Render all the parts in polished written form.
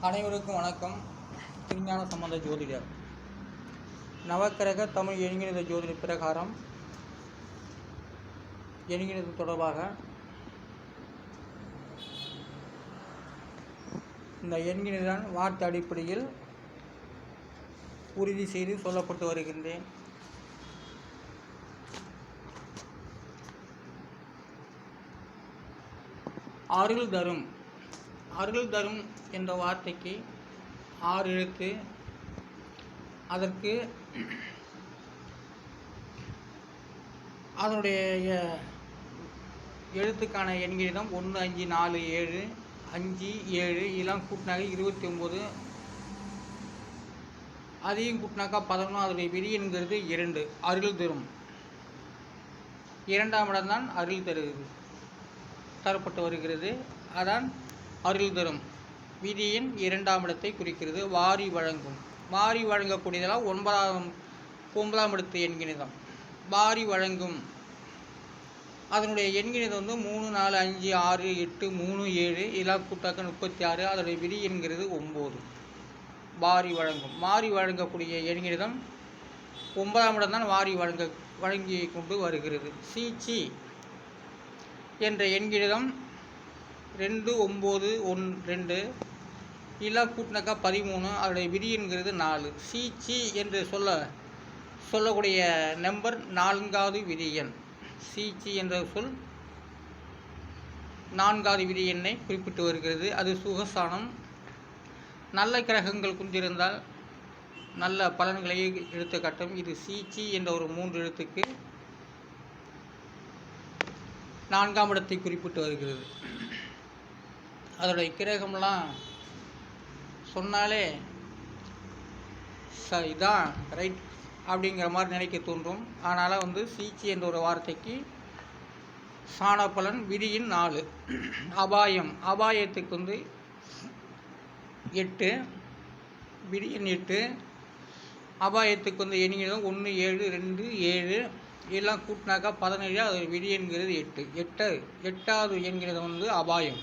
அனைவருக்கும் வணக்கம். திருஞான சம்பந்த ஜோதிடர். நவக்கிரக தமிழ் எண்கணித ஜோதிட பிரகாரம் எண்கணிதம் தொடர்பாக இந்த எண்கணிதம் வார்த்தை அடிப்படையில் உறுதி செய்து சொல்லப்பட்டு வருகின்றேன். அருள் தரும். அருள் தரும் என்ற வார்த்தைக்கு 6 எழுத்து. அதற்கு அதனுடைய எழுத்துக்கான எண்கணிதம் 1 5 4 7 5 7 இதெல்லாம் கூட்டினாக்க 29. அதையும் கூட்டினாக்கா 11. அதனுடைய விதி என்கிறது 2. அருள் தரும். 2ஆம் இடம்தான் அருள் தரப்பட்டு வருகிறது. அதான் அருள் தரும். விதியின் 2ஆம் இடத்தை குறிக்கிறது. வாரி வழங்கும். வாரி வழங்கக்கூடியதெல்லாம் 9ஆம் இடத்து எண்கணிதம். வாரி வழங்கும் அதனுடைய எண்கணிதம் 3 4 5 6 8 3 7 இதெல்லாம் கூட்டாக்க 36. அதனுடைய விதி என்கிறது 9. வாரி வழங்கும். வாரி வழங்கக்கூடிய எண்கணிதம் 9ஆம் இடம் தான் வாரி வழங்கி கொண்டு வருகிறது. சீச்சி என்ற எண்கணிதம் 2 9 1 2 இதெல்லாம் கூட்டினாக்கா 13. அதனுடைய விதி என்கிறது 4. சீச்சி என்று சொல்லக்கூடிய நம்பர் 4வது விதி எண். சீச்சி என்ற சொல் 4வது விதி எண்ணை குறிப்பிட்டு வருகிறது. அது சுகஸ்தானம். நல்ல கிரகங்கள் கொண்டிருந்தால் நல்ல பலன்களை எடுத்து காட்டும். இது சீச்சி என்ற ஒரு 3 எழுத்துக்கு 4ஆம் இடத்தை குறிப்பிட்டு வருகிறது. அதோடைய கிரகம்லாம் சொன்னாலே இதான் ரைட் அப்படிங்கிற மாதிரி நினைக்க தோன்றும். அதனால் சீச்சி என்ற ஒரு வார்த்தைக்கு சாண பலன் விதியின் 4. அபாயம். அபாயத்துக்கு 8. விதியின் 8. அபாயத்துக்கு எண்ணிக்கை 1 7 2 7 இதெல்லாம் கூட்டினாக்கா 17. அது விதி என்கிறது 8. 8வது எண்கணிதம் அபாயம்.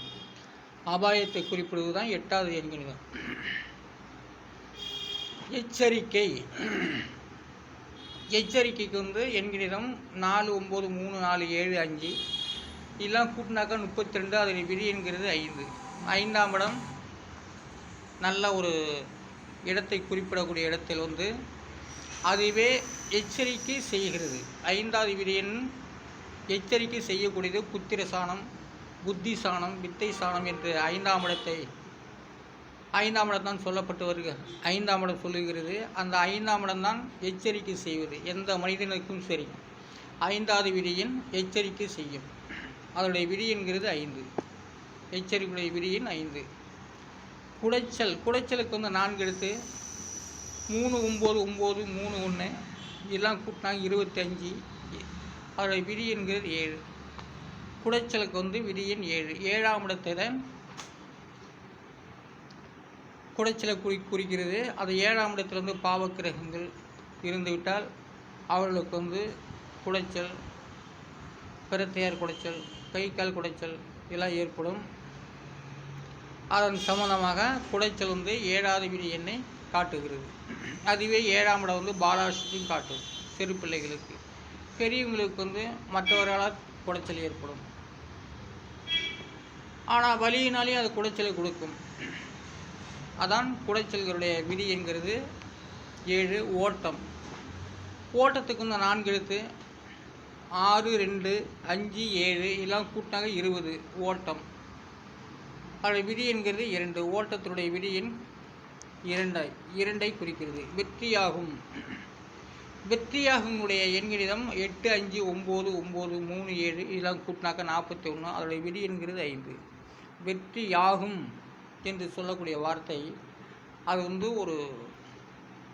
அபாயத்தை குறிப்பிடுவது தான் 8வது எண்கணிதம். எச்சரிக்கை. எச்சரிக்கைக்கு எண்கணிதம் 4 9 3 4 7 5 இதெல்லாம் கூட்டினாக்கா 32. அதில் விதி என்கிறது 5. 5ஆம் இடம் நல்ல ஒரு இடத்தை குறிப்பிடக்கூடிய இடத்தில் அதுவே எச்சரிக்கை செய்கிறது. 5வது விதியின் எச்சரிக்கை செய்யக்கூடியது புத்திர சாணம், புத்தி சாணம், வித்தை சாணம் என்று 5ஆம் இடம் தான் சொல்லப்பட்டு வருகிறது. 5ஆம் இடம் சொல்லுகிறது. அந்த 5ஆம் இடம் தான் எச்சரிக்கை செய்வது. எந்த மனிதனுக்கும் சரி 5வது விதியின் எச்சரிக்கை செய்யும். அதனுடைய விதி என்கிறது 5. எச்சரிக்கையுடைய விதியின் 5. குடைச்சல். குடைச்சலுக்கு 4 எழுத்து. 3 9 9 3 1 இதெல்லாம் கூட்டினாங்க 25. அதோடைய விதி என்கிறது 7. குடைச்சலுக்கு விதியின் 7. 7ஆம் இடத்தை தான் குடைச்சலை குறிக்கிறது. அது 7ஆம் இடத்தில் பாவக்கிரகங்கள் இருந்துவிட்டால் அவர்களுக்கு குடைச்சல், பிரத்தையார் குடைச்சல், கை கால் குடைச்சல் இதெல்லாம் ஏற்படும். அதன் சம்பந்தமாக குடைச்சல் 7வது விதி எண்ணை காட்டுகிறது. அதுவே 7ஆம் இடம் பாலாசத்தையும் காட்டும். சிறு பிள்ளைகளுக்கு. பெரியவங்களுக்கு மற்றவர்களால் குடைச்சல் ஏற்படும். ஆனால் வலியினாலே அது குடைச்சலை கொடுக்கும். அதான் குடைச்சல்களுடைய விதி என்கிறது 7. ஓட்டம். ஓட்டத்துக்கு 4 எழுத்து. 6 2 5 7 இதெல்லாம் கூட்டினாங்க 20. ஓட்டம். அதோடைய விதி என்கிறது 2. ஓட்டத்தினுடைய விதியின் 2ஐ குறிக்கிறது. வெற்றியாகும். வெற்றியாகுடைய எண்கணிதம் 8 5 9 9 3 7 இதெல்லாம் கூட்டினாக்க 41. அதோடைய விதி என்கிறது 5. வெற்றியாகும் என்று சொல்லக்கூடிய வார்த்தை அது ஒரு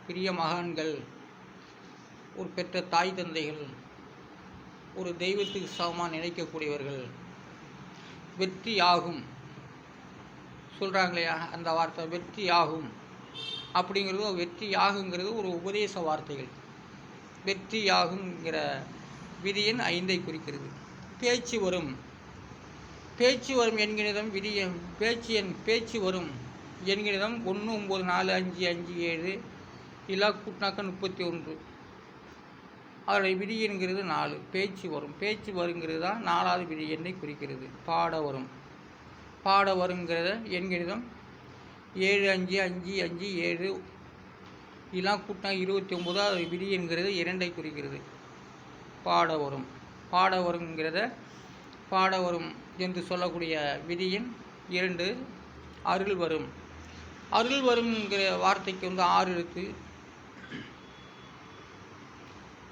பெரிய மகான்கள், ஒரு பெற்ற தாய் தந்தைகள், ஒரு தெய்வத்துக்கு சமமாக நினைக்கக்கூடியவர்கள் வெற்றியாகும் சொல்கிறாங்க இல்லையா, அந்த வார்த்தை வெற்றியாகும் அப்படிங்கிறது, வெற்றியாகுங்கிறது ஒரு உபதேச வார்த்தைகள். வெற்றியாகுங்கிற விதியின் 5ஐ குறிக்கிறது. பேச்சு வரும். பேச்சு வரும் என்கிறதும் பேச்சு வரும் எண்கணிதம் 1 9 4 5 5 7 இல்லா கூட்டினாக்க 31. அதோடைய விதி என்கிறது 4. பேச்சு வரும். பேச்சு வருங்கிறது தான் 4வது விதி எண்ணை குறிக்கிறது. பாட வரும். பாட வருங்கிறத எண்கணிதம் 7 5 5 5 7 இதெல்லாம் கூட்டினா 29. அது விதி என்கிறது 2ஐ குறிக்கிறது. பாட வரும். பாட வருங்கிறத பாட வரும் என்று சொல்லக்கூடிய விதியின் 2. அருள் வரும். அருள் வருங்கிற வார்த்தைக்கு வந்து 6 எழுத்து.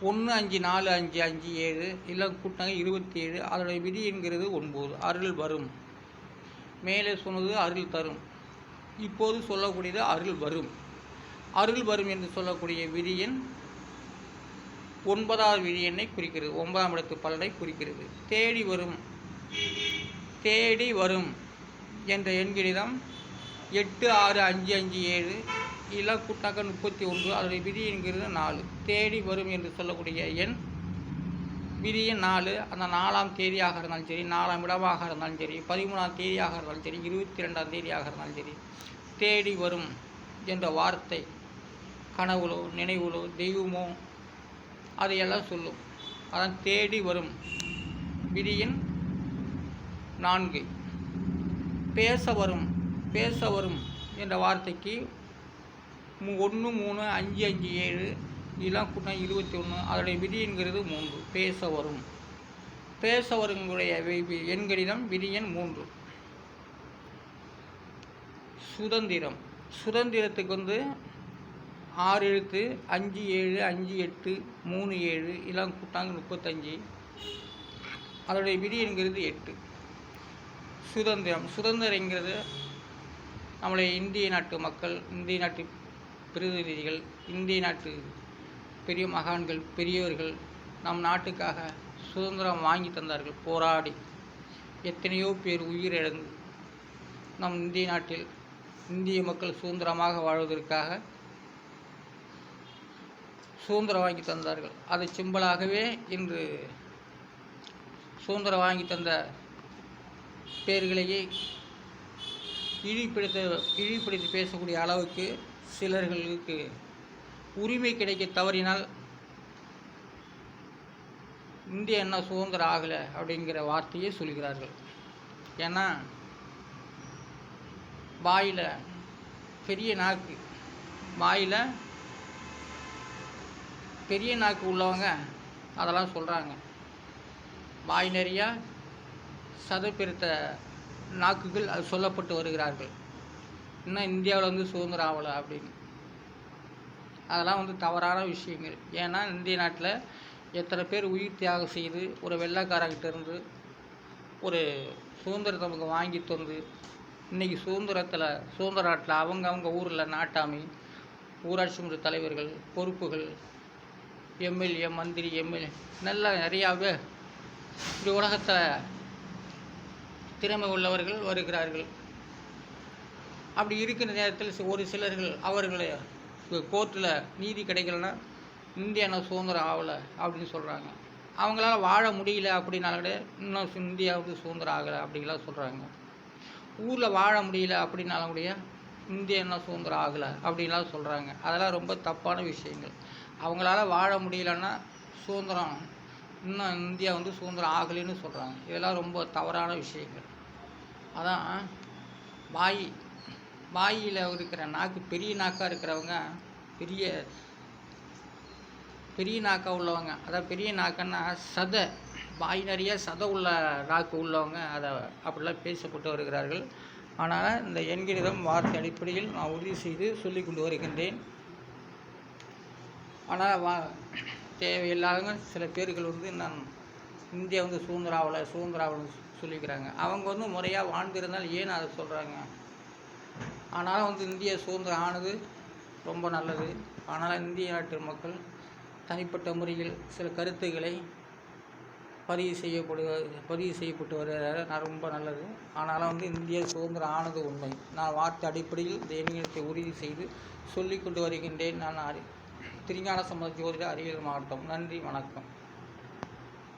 1 5 4 5 5 7 இல்லை கூட்டினாங்க 27. அதோடைய விதி என்கிறது 9. அருள் வரும். மேலே சொன்னது அருள் தரும். இப்போது சொல்லக்கூடியது அருள் வரும். அருள் வரும் என்று சொல்லக்கூடிய விதியின் 9வது விதி எண்ணை குறிக்கிறது. 9ஆம் இடத்து பலனை குறிக்கிறது. தேடி வரும். தேடி வரும் என்ற எண்கணிதம் 8 6 5 5 7 இல்லை கூட்டாக்க 31. அதோடைய விதி என்கிறது 4. தேடி வரும் என்று சொல்லக்கூடிய எண் விதியின் 4. அந்த 4ஆம் தேதியாக இருந்தாலும் சரி, 4ஆம் இடமாக இருந்தாலும் சரி, 13ஆம் தேதியாக இருந்தாலும் சரி, 22ஆம் தேதியாக இருந்தாலும் சரி, தேடி வரும் என்ற வார்த்தை கனவுளோ நினைவுளோ தெய்வமோ அதையெல்லாம் சொல்லும். அதான் தேடி வரும். விதியின் 4. பேச வரும். பேச வரும் என்ற வார்த்தைக்கு 1 3 5 5 7 இதெல்லாம் கூட்டினா 21. அதோடைய விதி என்கிறது 3. பேச வரும். பேச வருங்களுடைய எண்கணிதம் விதியின் 3. சுதந்திரம். சுதந்திரத்துக்கு வந்து 6 எழுத்து. 5 7 5 8 3 7 இதெல்லாம் கூட்டாங்க 35. அதோடைய விதி என்கிறது 8. சுதந்திரம். சுதந்திரங்கிறது நம்முடைய இந்திய நாட்டு மக்கள், இந்திய நாட்டு பிரதிநிதிகள், இந்திய நாட்டு பெரிய மகான்கள், பெரியவர்கள் நம் நாட்டுக்காக சுதந்திரம் வாங்கி தந்தார்கள். போராடி எத்தனையோ பேர் உயிரிழந்து நம் இந்திய நாட்டில் இந்திய மக்கள் சுதந்திரமாக வாழ்வதற்காக சுதந்திரம் வாங்கி தந்தார்கள். அதை சிம்பலாகவே இன்று சுதந்திரம் வாங்கி தந்த பேர்களையே இழிப்படுத்தி பேசக்கூடிய அளவுக்கு சிலர்களுக்கு உரிமை கிடைக்க தவறினால் இந்தியா என்ன சுதந்திரம் ஆகலை அப்படிங்கிற வார்த்தையே சொல்கிறார்கள். ஏன்னா வாயில் பெரிய நாக்கு, வாயில் பெரிய நாக்கு உள்ளவங்க அதெல்லாம் சொல்கிறாங்க. வாய் நிறையா சதைப்பிரித்த நாக்குகள் அது சொல்லப்பட்டு வருகிறார்கள். இன்னும் இந்தியாவில் வந்து சுதந்திரம் ஆகலை அப்படின்னு. அதெல்லாம் வந்து தவறான விஷயங்கள். ஏன்னா இந்திய நாட்டில் எத்தனை பேர் உயிர் தியாகம் செய்து ஒரு வெள்ளைக்காரங்கிட்ட இருந்து ஒரு சுதந்திரத்தை அவங்க வாங்கி தந்து இன்றைக்கி சுதந்திர நாட்டில் அவங்க ஊரில் நாட்டாமை, ஊராட்சி மன்ற தலைவர்கள், பொறுப்புகள், எம்எல்ஏ, மந்திரி, எம்எல்ஏ நல்லா நிறையாவே இந்த உலகத்தில் திறமை உள்ளவர்கள் வருகிறார்கள். அப்படி இருக்கிற நேரத்தில் ஒரு சிலர்கள் அவர்களை கோர்ட்டில் நீதி கிடைக்கலன்னா இந்தியா சுதந்திரம் ஆகலை அப்படின்னு சொல்கிறாங்க. அவங்களால வாழ முடியல அப்படின்னாலே இன்னும் இந்தியா வந்து சுதந்திரம் ஆகலை அப்படிங்கலாம் சொல்கிறாங்க. ஊரில் வாழ முடியல அப்படின்னாலும் கூட இந்தியா என்ன சுதந்திரம் ஆகலை அப்படின்லாம் சொல்கிறாங்க. அதெல்லாம் ரொம்ப தப்பான விஷயங்கள். அவங்களால வாழ முடியலன்னா சுதந்திரம் இன்னும் இந்தியா வந்து சுதந்திரம் ஆகலைன்னு சொல்கிறாங்க. இதெல்லாம் ரொம்ப தவறான விஷயங்கள். அதான் வாயில் இருக்கிற நாக்கு பெரிய நாக்காக இருக்கிறவங்க பெரிய நாக்காக உள்ளவங்க, அதான் பெரிய நாக்குன்னா சதை, வாய் நிறைய சதை உள்ள நாக்கு உள்ளவங்க அதை அப்படிலாம் பேசப்பட்டு வருகிறார்கள். ஆனால் இந்த எண்கணிதம் வார்த்தை அடிப்படையில் நான் உறுதி செய்து சொல்லி கொண்டு வருகின்றேன். ஆனால் தேவையில்லாத சில பேர்கள் வந்து நான் இந்தியா வந்து சுதந்திரம் ஆகலைன்னு சொல்லிக்கிறாங்க. அவங்க வந்து முறையாக வாழ்ந்திருந்தால் ஏன் அதை சொல்கிறாங்க? ஆனாலும் வந்து இந்திய சுதந்திரம் ஆனது ரொம்ப நல்லது. ஆனால் இந்திய நாட்டு மக்கள் தனிப்பட்ட முறையில் சில கருத்துக்களை பதிவு செய்யப்பட்டு வருகிறது. நான் ரொம்ப நல்லது. ஆனாலும் வந்து இந்திய சுதந்திரம் ஆனது உண்மை. நான் வார்த்தை அடிப்படையில் இந்த எண்ணியத்தை உறுதி செய்து சொல்லி கொண்டு வருகின்றேன். நான் திருஞான சம்பந்த ஜோதிட அரியலூர் மாவட்டம். நன்றி, வணக்கம்.